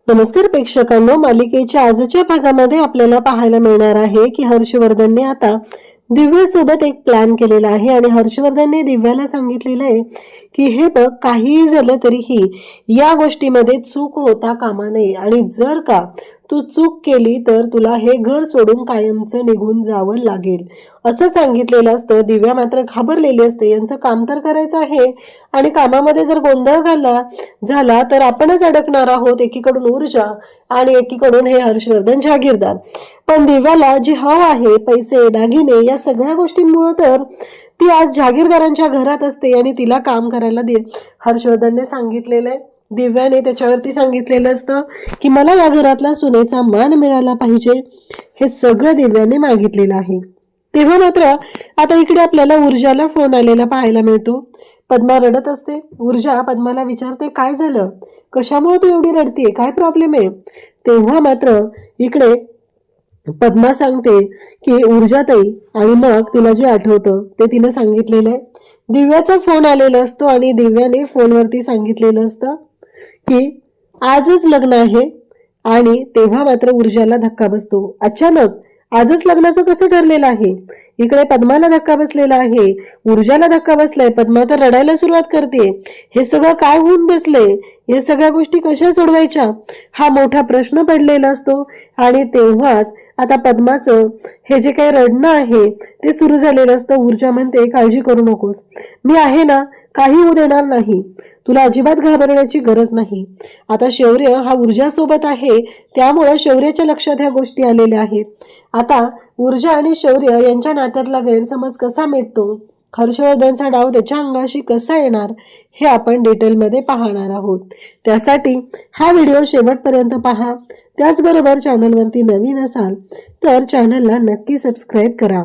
नमस्कार प्रेक्षकांनो, मालिकेच्या आजच्या भागामध्ये आपल्याला पाहायला मिळणार आहे की हर्षवर्धनने आता दिव्यासोबत एक प्लॅन केलेला आहे आणि हर्षवर्धनने दिव्याला सांगितलेलं आहे की हे बघ, काहीही झालं तरीही या गोष्टीमध्ये चूक होता कामा नये आणि जर का तू चूक केली तर तुला हे घर सोडून कायमचं निघून जावं लागेल असं सांगितलेलं असतं. दिव्या मात्र घाबरलेली असते. यांचं काम तर करायचं आहे आणि कामामध्ये जर गोंधळ झाला तर आपणच अडकणार आहोत. एकीकडून ऊर्जा आणि एकीकडून हे हर्षवर्धन जागीरदार. पण दिव्याला जी हवा आहे, पैसे दागिने या सगळ्या गोष्टींमुळे तर ती आज जागीरदारांच्या घरात असते आणि तिला काम करायला हर्षवर्धनने सांगितलेलं आहे. दिव्याने त्याच्यावरती सांगितलेलं असतं की मला या घरातला सुनेचा मान मिळाला पाहिजे. हे सगळं दिव्याने मागितलेलं आहे. तेव्हा मात्र आता इकडे आपल्याला ऊर्जाला फोन आलेला पाहायला मिळतो. पद्मा रडत असते. ऊर्जा पद्माला विचारते, काय झालं, कशामुळे तू एवढी रडतीये, काय प्रॉब्लेम आहे. तेव्हा मात्र इकडे पद्मा सांगते की ऊर्जाताई, आणि मग तिला जे आठवतं ते तिने सांगितलेलं आहे. दिव्याचा फोन आलेला असतो आणि दिव्याने फोनवरती सांगितलेलं असतं की आजच लग्न आहे. आणि तेव्हा मात्र ऊर्जाला धक्का बसतो. अचानक आजच लग्नाचं कसं ठरलेलं आहे. इकडे पद्माला धक्का बसलेला आहे, ऊर्जाला धक्का बसलाय. पद्मा तर रडायला सुरुवात करते. हे सगळं काय होऊन बसलंय, हे सगळ्या गोष्टी कशा सोडवायच्या, हा मोठा प्रश्न पडलेला असतो. आणि तेव्हाच आता पद्माचं हे जे काही रडणं आहे ते सुरू झालेलं असतं. ऊर्जा म्हणते, काळजी करू नकोस, मी आहे ना, काही होऊ देणार नाही, तुला अजिबात घाबरण्याची गरज नाही. आता शौर्य हा ऊर्जा सोबत आहे, त्यामुळे शौर्याच्या लक्षात ह्या गोष्टी आलेल्या आहेत. आता ऊर्जा आणि शौर्य यांच्या नात्यातला गैरसमज कसा मिटतो, हर्षवर्धनचा डाव त्याच्या अंगाशी कसा येणार, हे आपण डिटेलमध्ये पाहणार आहोत. त्यासाठी हा व्हिडिओ शेवटपर्यंत पहा. त्याचबरोबर चॅनलवरती नवीन असाल तर चॅनलला नक्की सबस्क्राईब करा.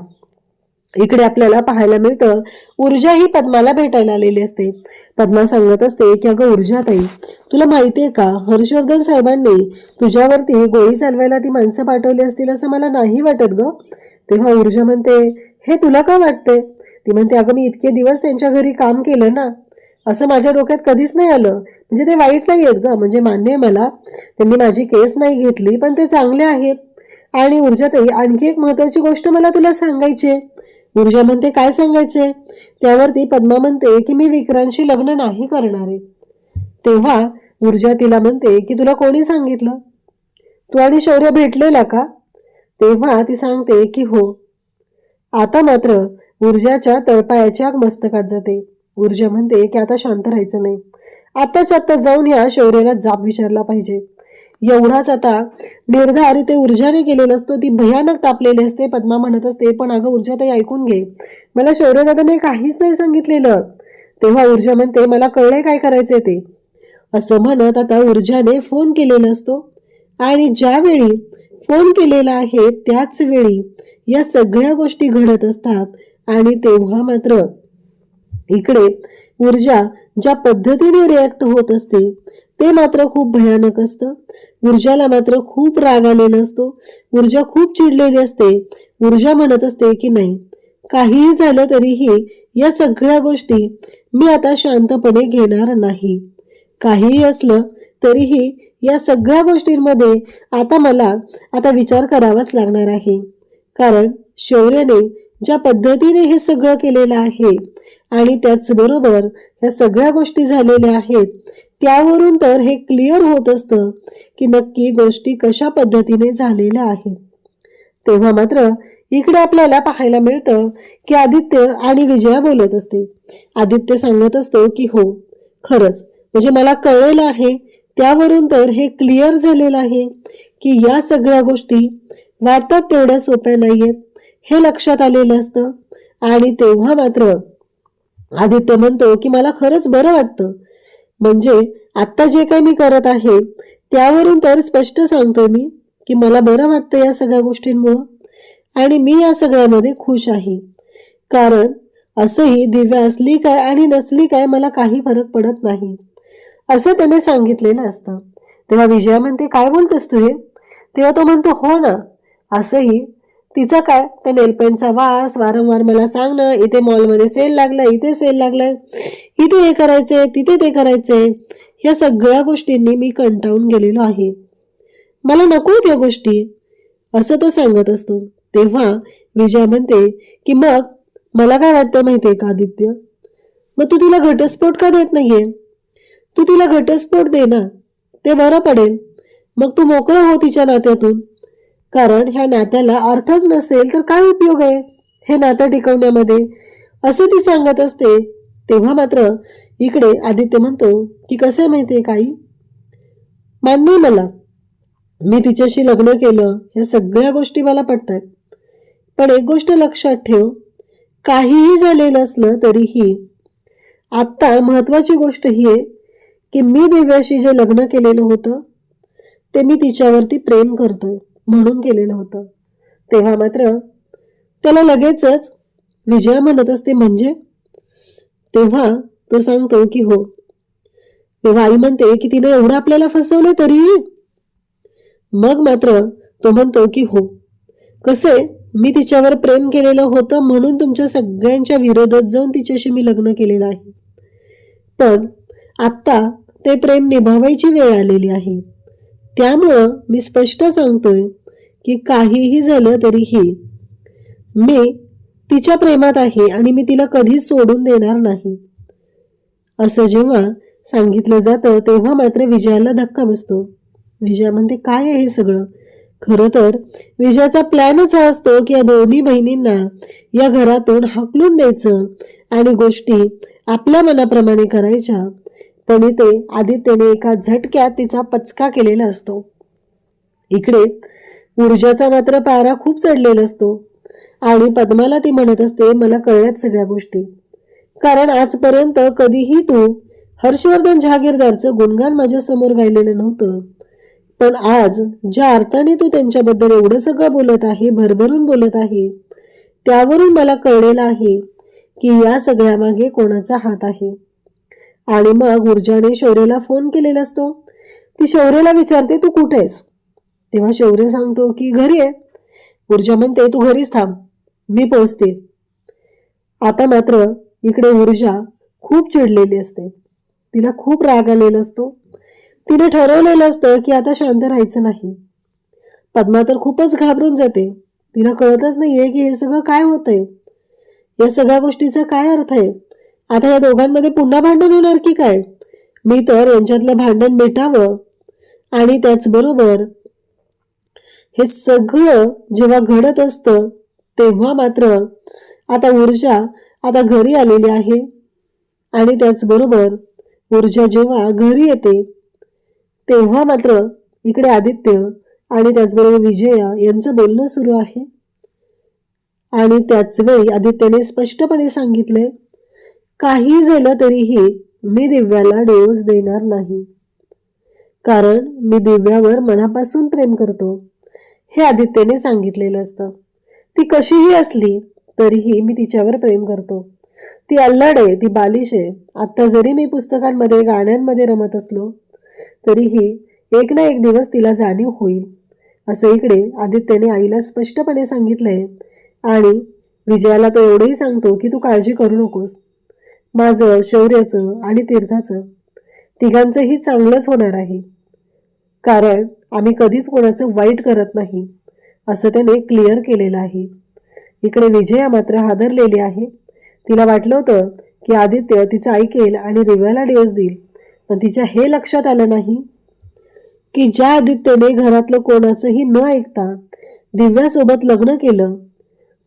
इकडे आपल्याला पाहायला मिळतं, ऊर्जा ही पद्माला भेटायला आलेली असते. पद्मा सांगत असते की अगं ऊर्जाताई, तुला माहितीये का, हर्षवर्धन साहेबांनी तुझ्यावरती गोळी चालवायला ती माणसं पाठवली असतील असं मला नाही वाटत ग. तेव्हा ऊर्जा म्हणते, हे तुला का वाटते. ती म्हणते, अगं मी इतके दिवस त्यांच्या घरी काम केलं ना, असं माझ्या डोक्यात कधीच नाही आलं. म्हणजे ते वाईट नाही आहेत ग, म्हणजे मान्य आहे मला, त्यांनी माझी केस नाही घेतली, पण ते चांगले आहेत. आणि ऊर्जाताई, आणखी एक महत्वाची गोष्ट मला तुला सांगायची. ऊर्जा म्हणते, काय सांगायचंय. त्यावरती पद्मा म्हणते की मी विक्रांतशी लग्न नाही करणार आहे. तेव्हा ऊर्जा तिला म्हणते की तुला कोणी सांगितलं, तू आणि शौर्य भेटलेला का. तेव्हा ती सांगते की हो. आता मात्र ऊर्जाच्या तळपायाच्या मस्तकात जाते. ऊर्जा म्हणते की आता शांत राहायचं नाही, आताच आता जाऊन या शौर्याला जाब विचारला पाहिजे. एवढाच आता निर्धार इथे ऊर्जाने केलेला असतो. ती भयानक तापलेली असते. पद्मा म्हणत असते, पण अगं ऊर्जाताई ऐकून घे, मला शौर्यदादाने काहीच नाही सांगितलेलं. तेव्हा ऊर्जा म्हणते, मला कळलंय काय करायचंय ते. असं म्हणत आता ऊर्जाने फोन केलेला असतो आणि ज्यावेळी फोन केलेला आहे त्याच वेळी या सगळ्या गोष्टी घडत असतात. आणि तेव्हा मात्र इकडे ऊर्जा ज्या पद्धतीने रिॲक्ट होत असते ते मात्र खूप भयानक असतं. ऊर्जाला मात्र खूप राग आलेला असतो. ऊर्जा खूप चिडलेली असते. ऊर्जा म्हणत असते की नाही, काहीही झालं तरीही या सगळ्या गोष्टी मी आता शांतपणे घेणार नाही. काहीही असलं तरीही या सगळ्या गोष्टींमध्ये आता मला विचार करावाच लागणार आहे. कारण शौर्याने ज्या पद्धतीने हे सगळं केलेलं आहे आणि त्याचबरोबर ह्या सगळ्या गोष्टी झालेल्या आहेत, त्यावरून तर हे क्लिअर होत असतं की नक्की गोष्टी कशा पद्धतीने झालेल्या आहेत. तेव्हा मात्र इकडे आपल्याला पाहायला मिळतं की आदित्य आणि विजया बोलत असते. आदित्य सांगत असतो की हो, खरंच म्हणजे मला कळलेलं आहे, त्यावरून तर हे क्लिअर झालेलं आहे की या सगळ्या गोष्टी वाटतात तेवढ्या सोप्या नाहीयेत, हे लक्षात आलेलं असतं. आणि तेव्हा मात्र आदित्य म्हणतो की मला खरंच बरं वाटतं, म्हणजे आता जे काही मी करत आहे त्यावरून तर स्पष्ट सांगतोय मी की मला बरं वाटतं या सगळ्या गोष्टींमुळं, आणि मी या सगळ्यामध्ये खुश आहे. कारण असंही दिव्या असली काय आणि नसली काय मला काही फरक पडत नाही, असं त्याने सांगितलेलं असतं. तेव्हा विजया म्हणते, काय बोलतेस तू हे. तेव्हा तो म्हणतो, हो ना, असंही तिचा काय, त्या नेलपेंटचा वास वारंवार मला सांगणं, इथे मॉलमध्ये सेल लागलाय, इथे सेल लागलाय, इथे हे करायचंय, तिथे ते करायचंय, या सगळ्या गोष्टींनी मी कंटाळून गेलेलो आहे. मला नको त्या गोष्टी, असं तो सांगत असतो. तेव्हा विजया म्हणते की मग मला काय वाटतं माहितीये का आदित्य, मग तू तिला घटस्फोट का देत नाहीये? तू तिला घटस्फोट दे ना, ते बरं पडेल. मग तू मोकळं हो तिच्या नात्यातून. कारण ह्या नात्याला अर्थच नसेल तर काय उपयोग आहे हे नातं टिकवण्यामध्ये, असं ती सांगत असते. तेव्हा मात्र इकडे आदित्य म्हणतो की कसं आहे माहितीये काही, मान्य मला, मी तिच्याशी लग्न केलं, ह्या सगळ्या गोष्टी मला पटतात. पण एक गोष्ट लक्षात ठेव, काहीही झालेलं असलं तरीही आत्ता महत्वाची गोष्ट ही आहे की मी दिव्याशी जे लग्न केलेलं होतं ते मी तिच्यावरती प्रेम करतोय म्हणून केलेलं होतं. तेव्हा मात्र त्याला लगेचच विजया म्हणत असते म्हणजे, तेव्हा तो सांगतो की हो. तेव्हा आई म्हणते की तिने एवढं आपल्याला फसवलं तरीही. मग मात्र तो म्हणतो की हो, कसे मी तिच्यावर प्रेम केलेलं होतं म्हणून तुमच्या सगळ्यांच्या विरोधात जाऊन तिच्याशी मी लग्न केलेलं आहे. पण आत्ता ते प्रेम निभावायची वेळ आलेली आहे. त्यामुळं मी स्पष्ट सांगतोय की काहीही झालं तरीही मी तिच्या प्रेमात आहे आणि मी तिला कधीच सोडून देणार नाही. असं जेव्हा सांगितलं जातं तेव्हा मात्र विजयाला धक्का बसतो. विजया म्हणते काय आहे हे सगळं? खरं तर विजयाचा प्लॅनच हा असतो की या दोन्ही बहिणींना या घरातून हाकलून द्यायचं आणि गोष्टी आपल्या मनाप्रमाणे करायच्या. पण इथे आदित्यने एका झटक्यात तिचा पचका केलेला असतो. इकडे ऊर्जाचा मात्र पारा खूप चढलेला असतो आणि पद्माला ती म्हणत असते मला कळल्यात सगळ्या गोष्टी, कारण आजपर्यंत कधीही तू हर्षवर्धन जहागीरदारचं गुणगान माझ्या समोर गायलेलं नव्हतं. पण आज ज्या अर्थाने तू त्यांच्याबद्दल एवढं सगळं बोलत आहे, भरभरून बोलत आहे, त्यावरून मला कळलेलं आहे की या सगळ्या मागे कोणाचा हात आहे. आणि मग ऊर्जाने शौर्यला फोन केलेला असतो. ती शौर्यला विचारते तू कुठे आहेस? तेव्हा शौर्य सांगतो की घरी आहे. ऊर्जा म्हणते तू घरीच थांब, मी पोहोचते. आता मात्र इकडे ऊर्जा खूप चिडलेली असते. तिला खूप राग आलेला असतो. तिने ठरवलेलं असतं की आता शांत राहायचं नाही. पद्मा तर खूपच घाबरून जाते. तिला कळतच नाहीये की हे सगळं काय होतंय, या सगळ्या गोष्टीचा काय अर्थ आहे. आता या दोघांमध्ये पुन्हा भांडण होणार की काय? मी तर यांच्यातलं भांडण मिटावं आणि त्याचबरोबर हे सगळं जेव्हा घडत असतं तेव्हा मात्र आता ऊर्जा आता घरी आलेली आहे आणि त्याचबरोबर ऊर्जा जेव्हा घरी येते तेव्हा मात्र इकडे आदित्य आणि त्याचबरोबर विजया यांचं बोलणं सुरू आहे. आणि त्याच वेळी आदित्यने स्पष्टपणे सांगितले काही झालं तरीही मी दिव्याला डिवोर्स देणार नाही, कारण मी दिव्यावर मनापासून प्रेम करतो, हे आदित्यने सांगितलेलं असतं. ती कशीही असली तरीही मी तिच्यावर प्रेम करतो. ती अल्लड आहे, ती बालिश आहे. आता जरी मी पुस्तकांमध्ये गाण्यांमध्ये रमत असलो तरीही एक ना एक दिवस तिला जाणीव होईल, असं इकडे आदित्यने आईला स्पष्टपणे सांगितलंय. आणि विजयाला तो एवढंही सांगतो की तू काळजी करू नकोस, माझं, शौर्याचं आणि तीर्थाचं तिघांचंही चांगलंच होणार आहे, कारण आम्ही कधीच कोणाचं वाईट करत नाही, असं त्याने क्लिअर केलेलं आहे. इकडे विजया मात्र हादरलेली आहे. तिला वाटलं होतं की आदित्य तिचं ऐकेल आणि दिव्याला डिवोर्स देईल, पण तिच्या हे लक्षात आलं नाही की ज्या आदित्यने घरातलं कोणाचंही न ऐकता दिव्यासोबत लग्न केलं,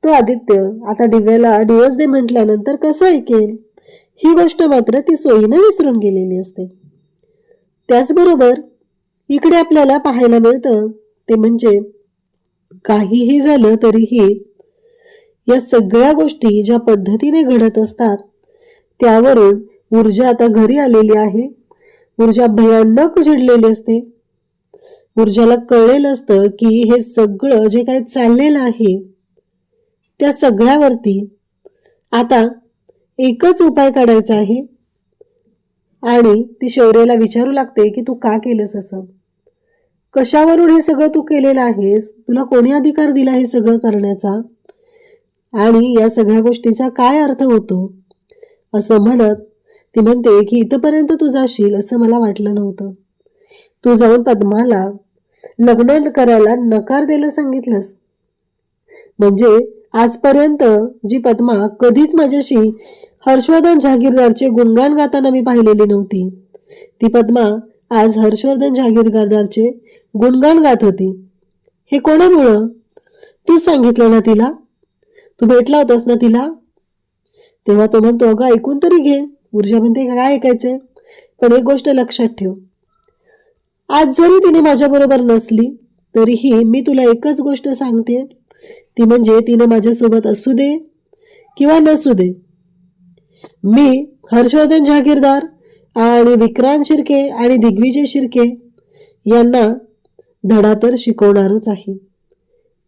तो आदित्य आता दिव्याला डिवोर्स दे म्हटल्यानंतर कसं ऐकेल, ही गोष्ट मात्र ती सोयीनं विसरून गेलेली असते. त्याचबरोबर इकडे आपल्याला पाहायला मिळतं ते म्हणजे काहीही झालं तरीही या सगळ्या गोष्टी ज्या पद्धतीने घडत असतात त्यावरून ऊर्जा आता घरी आलेली आहे. ऊर्जा भयानक चिडलेली असते. ऊर्जाला कळलेलं असतं की हे सगळं जे काही चाललेलं आहे त्या सगळ्यावरती आता एकच उपाय काढायचा आहे. आणि ती शौर्याला विचारू लागते की तू का केलंस असं, कशावरून हे सगळं तू केलेलं आहेस, तुला कोणी अधिकार दिला हे सगळं करण्याचा, आणि या सगळ्या गोष्टीचा काय अर्थ होतो, असं म्हणत ती म्हणते की इथपर्यंत तू जाशील असं मला वाटलं नव्हतं. तू जाऊन पद्माला लग्न करायला नकार द्यायला सांगितलंस? म्हणजे आजपर्यंत जी पद्मा कधीच माझ्याशी हर्षवर्धन जहागीरदारचे गुणगान गाताना मी पाहिलेली नव्हती, ती पद्मा आज हर्षवर्धन जहागीरदारचे गुणगान गात होती. हे कोणामुळं? तूच सांगितलं ना तिला? तू भेटला होतास ना तिला? तेव्हा तो म्हणतो, अगं ऐकून तरी घे. ऊर्जा म्हणते, काय ऐकायचंय? पण एक गोष्ट लक्षात ठेव, आज जरी तिने माझ्याबरोबर नसली तरीही मी तुला एकच गोष्ट सांगते, ती म्हणजे तिने माझ्यासोबत असू दे किंवा नसू दे, मी हर्षवर्धन जहागीरदार आणि विक्रांत शिर्के आणि दिग्विजय शिर्के यांना धडा तर शिकवणारच आहे.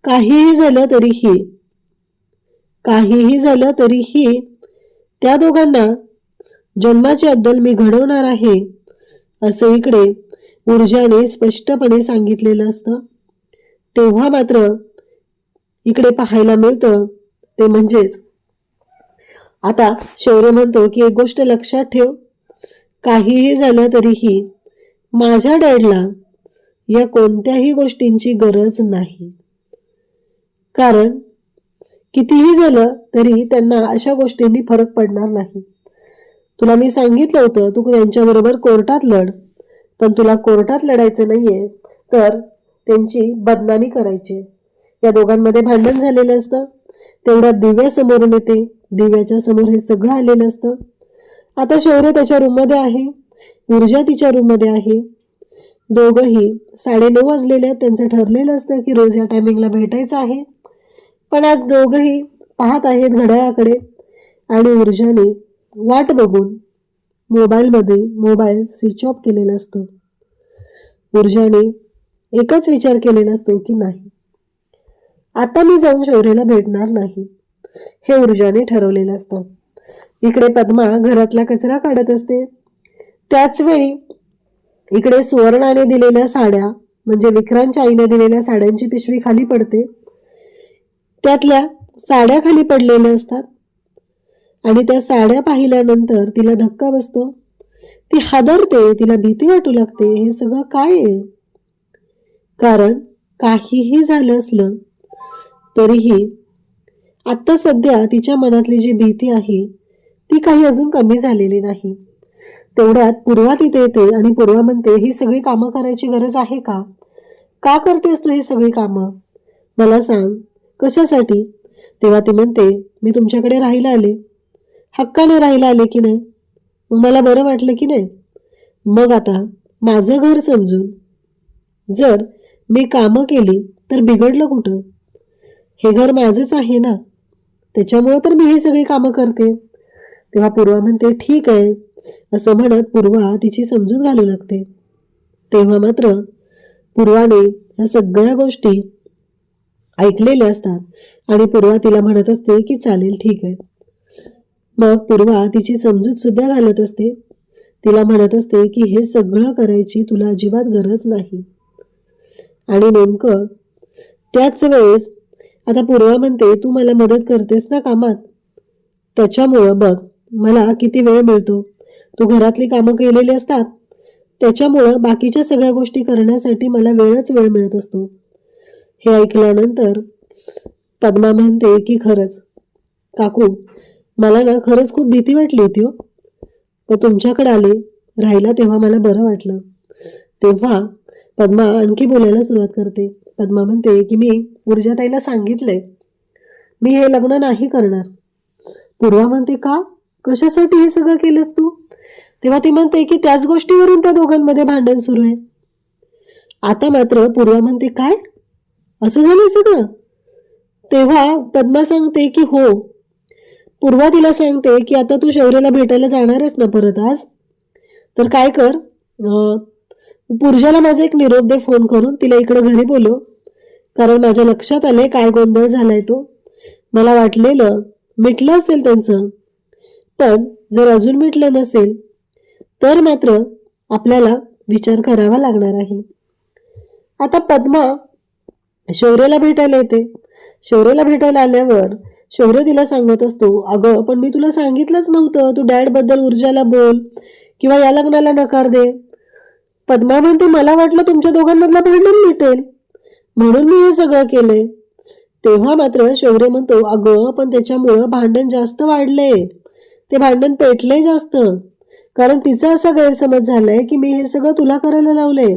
काहीही झालं तरीही त्या दोघांना जन्माची अद्दल मी घडवणार आहे, असं इकडे ऊर्जाने स्पष्टपणे सांगितलेलं असतं. तेव्हा मात्र इकडे पाहायला मिळतं ते म्हणजेच आता शौर्य म्हणतो की एक गोष्ट लक्षात ठेव, काहीही झालं तरीही माझ्या डॅडला या कोणत्याही गोष्टींची गरज नाही, कारण कितीही झालं तरी त्यांना अशा गोष्टींनी फरक पडणार नाही. तुला मी सांगितलं होतं तू त्यांच्याबरोबर कोर्टात लढ, पण तुला कोर्टात लढायचं नाहीये तर त्यांची बदनामी करायची. या दोघांमध्ये भांडण झालेलं असतं, तेवढ्यात दिव्या समोरून येते. दिव्याच्या समोर हे सगळं आलेलं असतं. आता शौर्य त्याच्या रूममध्ये आहे, ऊर्जा तिच्या रूममध्ये आहे. दोघंही 9:30 वाजलेले आहेत. त्यांचं ठरलेलं असतं की रोज या टायमिंगला भेटायचं आहे, पण आज दोघंही पाहत आहेत घड्याळाकडे आणि ऊर्जाने वाट बघून मोबाईल स्विच ऑफ केलेला असतो. ऊर्जाने एकच विचार केलेला असतो की नाही, आता मी जाऊन शौर्याला भेटणार नाही, हे ऊर्जाने ठरवलेलं असतं. इकडे पद्मा घरातला कचरा काढत असते. त्याच वेळी इकडे सुवर्णाने दिलेल्या साड्या म्हणजे विक्रांतच्या आईने दिलेल्या साड्यांची पिशवी खाली पडते. त्यातल्या साड्या खाली पडलेल्या असतात आणि त्या साड्या पाहिल्यानंतर तिला धक्का बसतो. ती हादरते, तिला भीती वाटू लागते. हे सगळं काय आहे? कारण काहीही झालं असलं तरीही आता सध्या तिच्या मनातली जी भीती आहे ती काही अजून कमी झालेली नाही. तेवढ्यात पूर्वा तिथे येते आणि पूर्वा म्हणते, ही सगळी कामं करायची गरज आहे का? का करतेस तू ही सगळी कामं? मला सांग, कशासाठी? तेव्हा ती म्हणते, मी तुमच्याकडे राहायला आले, हक्काने राहायला आले की नाही, मग मला बरं वाटलं की नाही. मग आता माझं घर समजून जर मी कामं केली तर बिघडलं कुठं? हे घर माझंच आहे ना, त्याच्यामुळं तर मी हे सगळी कामं करते. तेव्हा पूर्वा म्हणते, ठीक आहे, असं म्हणत पूर्वा तिची समजूत घालू लागते. तेव्हा मात्र पूर्वाने ह्या सगळ्या गोष्टी ऐकलेल्या असतात आणि पूर्वा तिला म्हणत असते की चालेल, ठीक आहे. मग पूर्वा तिची समजूत सुद्धा घालत असते. तिला म्हणत असते की हे सगळं करायची तुला अजिबात गरज नाही. आणि नेमकं त्याच वेळेस आता पूर्वा म्हणते, तू मला मदत करतेस ना कामात, त्याच्यामुळं बघ मला किती वेळ मिळतो. तू घरातली कामं केलेली असतात, त्याच्यामुळं बाकीच्या सगळ्या गोष्टी करण्यासाठी मला वेळ मिळत असतो. हे ऐकल्यानंतर पद्मा म्हणते की खरंच काकू, मला ना खरंच खूप भीती वाटली होती हो, पण तुमच्याकडे आले राहिला तेव्हा मला बरं वाटलं. तेव्हा पद्मा आणखी बोलायला सुरुवात करते. पद्मा म्हणते की मी ऊर्जाताईला सांगितलंय, मी हे लग्न नाही करणार. पूर्वा म्हणते, का? कशासाठी हे सगळं केलंस तू? तेव्हा ती म्हणते की त्याच गोष्टीवरून त्या दोघांमध्ये भांडण सुरू आहे. आता मात्र पूर्वा म्हणते, काय असं झालं सगळं? तेव्हा पद्मा सांगते की हो. पूर्वा तिला सांगते की आता तू शौर्याला भेटायला जाणारच ना परत आज, तर काय कर, पूर्जाला माझा एक निरोप दे फोन करून, तिला इकडे घरी बोलव, कारण माझ्या लक्षात आलंय काय गोंधळ झालाय तो. मला वाटलेलं मिटलं असेल त्यांचं, पण जर अजून मिटलं नसेल तर मात्र आपल्याला विचार करावा लागणार आहे. आता पद्मा शौर्याला भेटायला येते. शौर्याला भेटायला आल्यावर शौर्य तिला सांगत असतो, अगं पण मी तुला सांगितलंच नव्हतं, तू डॅड बद्दल ऊर्जाला बोल किंवा या लग्नाला नकार दे. पद्मा म्हणते, मला वाटलं तुमच्या दोघांमधलं भांडण मिटेल म्हणून मी हे सगळं केलंय. तेव्हा मात्र शौर्य म्हणतो, अगं पण त्याच्यामुळं भांडण जास्त वाढले, ते भांडण पेटले जास्त, कारण तिचा असा गैरसमज झालाय की मी हे सगळं तुला करायला लावलंय,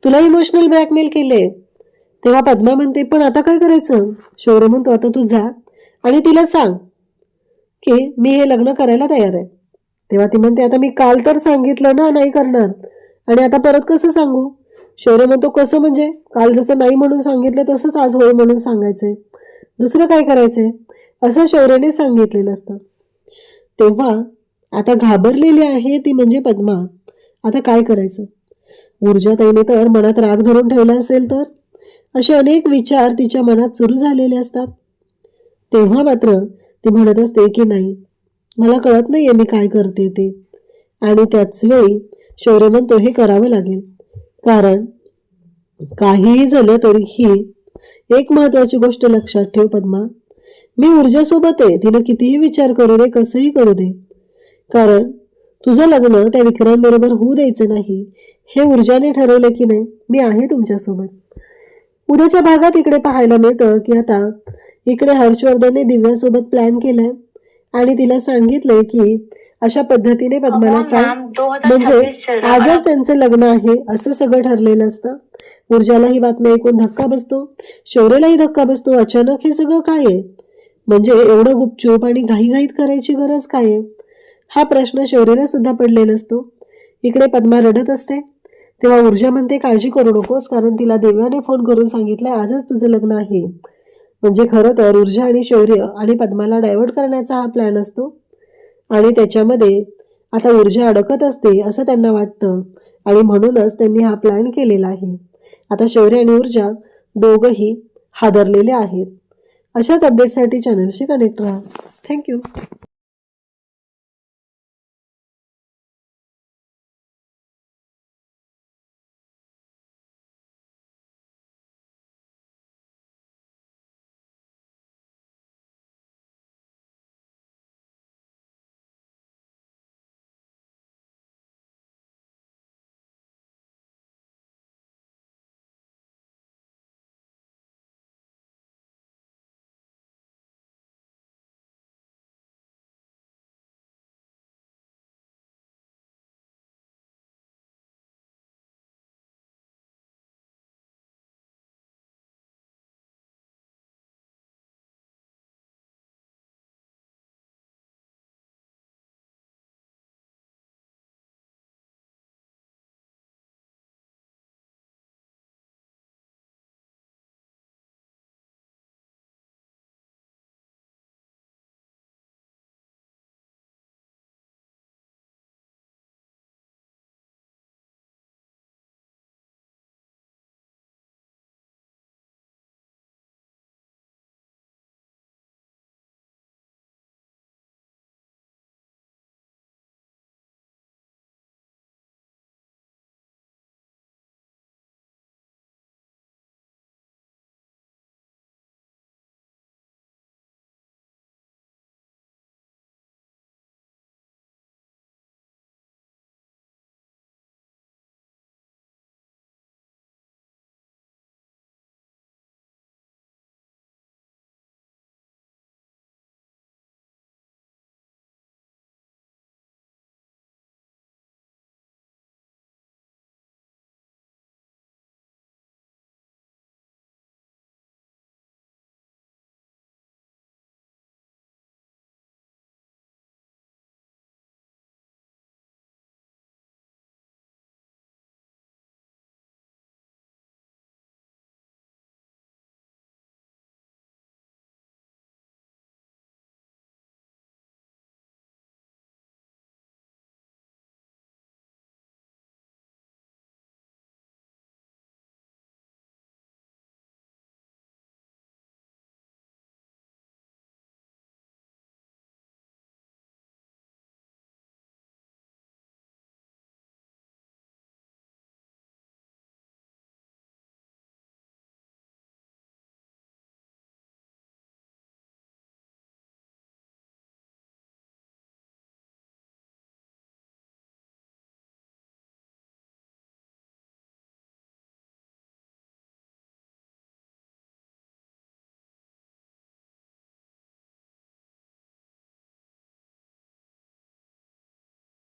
तुला इमोशनल ब्लॅकमेल केले. तेव्हा पद्मा म्हणते, पण आता काय करायचं? शौर्य म्हणतो, आता तू जा आणि तिला सांग की मी हे लग्न करायला तयार आहे. तेव्हा ती म्हणते, आता मी काल तर सांगितलं ना नाही करणार, आणि आता परत कसं सांगू? शौर्य म्हणतो, कसं म्हणजे? काल जसं नाही म्हणून सांगितलं तसंच आज होय म्हणून सांगायचंय, दुसरं काय करायचंय, असं शौर्याने सांगितलेलं असतं. तेव्हा आता घाबरलेली आहे ती म्हणजे पद्मा. आता काय करायचं? ऊर्जाताईने तर मनात राग धरून ठेवला असेल तर असे अनेक विचार तिच्या मनात सुरू झालेले असतात. तेव्हा मात्र ती म्हणत असते की नाही, मला कळत नाहीये मी काय करते ते. आणि त्याच वेळी शौर्य म्हणतो, हे करावं लागेल, कारण काहीही झालं तरीही एक महत्वाची गोष्ट लक्षात ठेव पद्मा, मी ऊर्जासोबत आहे. तिनं कितीही विचार करू दे, कसंही करू दे, कारण तुझं लग्न त्या विक्रांतबरोबर होऊ द्यायचं नाही हे ऊर्जाने ठरवलं की नाही, मी आहे तुमच्यासोबत. उद्याच्या भागात इकडे पाहायला मिळतं की आता इकडे हर्षवर्धनने दिव्यासोबत प्लॅन केलाय आणि तिला सांगितलंय की अशा पद्धतीने पद्माला सांग, म्हणजे आजच त्यांचं लग्न आहे असं सगळं ठरलेलं असतं. ऊर्जाला ही बातमी ऐकून धक्का बसतो, शौर्यलाही धक्का बसतो. अचानक हे सगळं काय आहे, म्हणजे एवढं गुपचूप आणि घाईघाईत करायची गरज काय आहे, हा प्रश्न शौर्यला सुद्धा पडलेला असतो. इकडे पद्मा रडत असते. तेव्हा ऊर्जा म्हणते, काळजी करू नकोस, कारण तिला दिव्याने फोन करून सांगितलंय आजच तुझं लग्न आहे. म्हणजे खरं तर ऊर्जा आणि शौर्य आणि पद्माला डायव्हर्ट करण्याचा हा प्लॅन असतो आणि त्याच्यामध्ये आता ऊर्जा अडकत असते असं त्यांना वाटतं आणि म्हणूनच त्यांनी हा प्लॅन केलेला आहे. आता शौर्य आणि ऊर्जा दोघंही हादरलेले आहेत. अशाच अपडेटसाठी चॅनलशी कनेक्ट राहा. थँक्यू.